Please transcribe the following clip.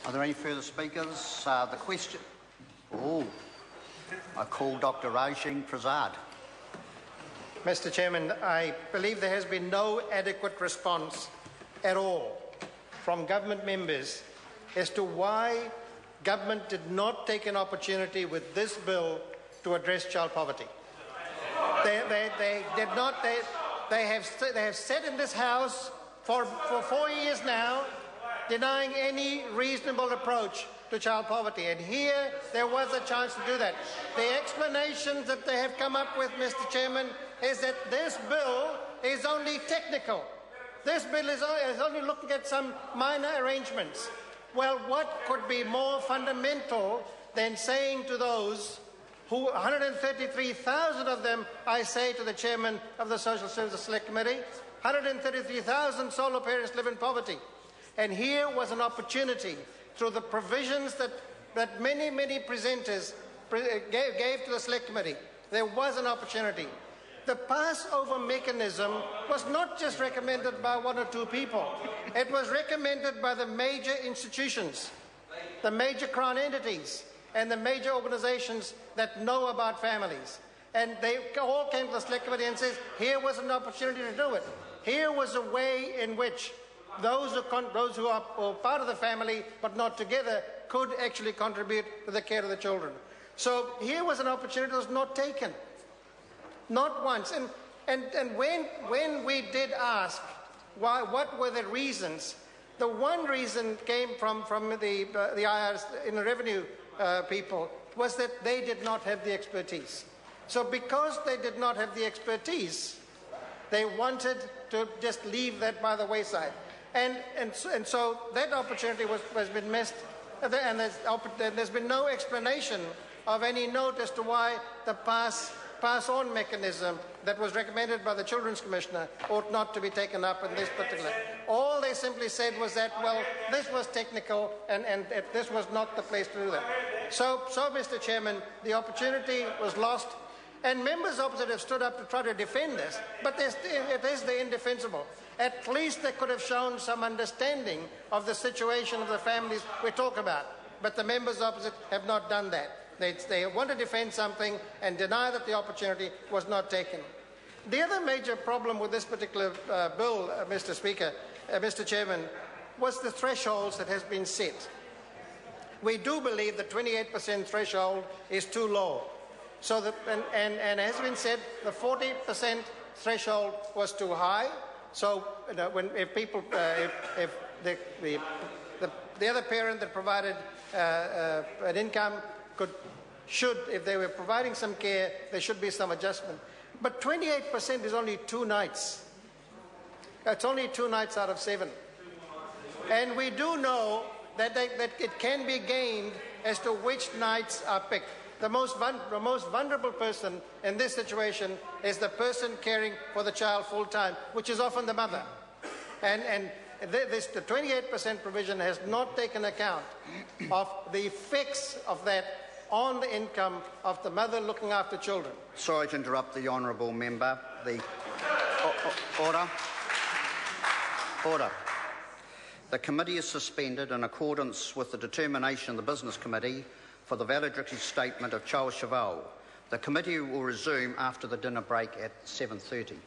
Are there any further speakers? The question. Oh, I call Dr. Rajing Prasad. Mr. Chairman, I believe there has been no adequate response at all from government members as to why government did not take an opportunity with this bill to address child poverty. They did not. They have sat in this House for 4 years now, denying any reasonable approach to child poverty. And here there was a chance to do that. The explanations that they have come up with, Mr. Chairman, is that this bill is only technical. This bill is only looking at some minor arrangements. Well, what could be more fundamental than saying to those who, 133,000 of them, I say to the Chairman of the Social Services Select Committee, 133,000 solo parents live in poverty. And here was an opportunity, through the provisions that many presenters gave to the Select Committee, there was an opportunity. The Passover mechanism was not just recommended by one or two people. It was recommended by the major institutions, the major Crown entities, and the major organisations that know about families. And they all came to the Select Committee and said, here was an opportunity to do it. Here was a way in which those who are part of the family but not together could actually contribute to the care of the children. So here was an opportunity that was not taken. Not once. And when we did ask what were the reasons, the one reason came from the IRS in the revenue people was that they did not have the expertise. So because they did not have the expertise, they wanted to just leave that by the wayside. And so that opportunity has been missed, and there's been no explanation of any note as to why the pass-on mechanism that was recommended by the Children's Commissioner ought not to be taken up in this particular. All they simply said was that, well, this was technical and this was not the place to do that. So, Mr. Chairman, the opportunity was lost, and members opposite have stood up to try to defend this, but it is the indefensible. At least they could have shown some understanding of the situation of the families we talk about, but the members opposite have not done that. They want to defend something and deny that the opportunity was not taken. The other major problem with this particular bill, Mr. Chairman, was the thresholds that has been set. We do believe the 28% threshold is too low. So and as has been said, the 40% threshold was too high. So if the other parent that provided an income if they were providing some care, there should be some adjustment. But 28% is only 2 nights. It's only 2 nights out of 7. And we do know that it can be gained as to which nights are picked. The most vulnerable person in this situation is the person caring for the child full-time, which is often the mother. And the 28% provision has not taken account of the effects of that on the income of the mother looking after children. Sorry to interrupt the honourable member. Order. The committee is suspended in accordance with the determination of the Business Committee for the valedictory statement of Charles Cheval. The committee will resume after the dinner break at 7:30.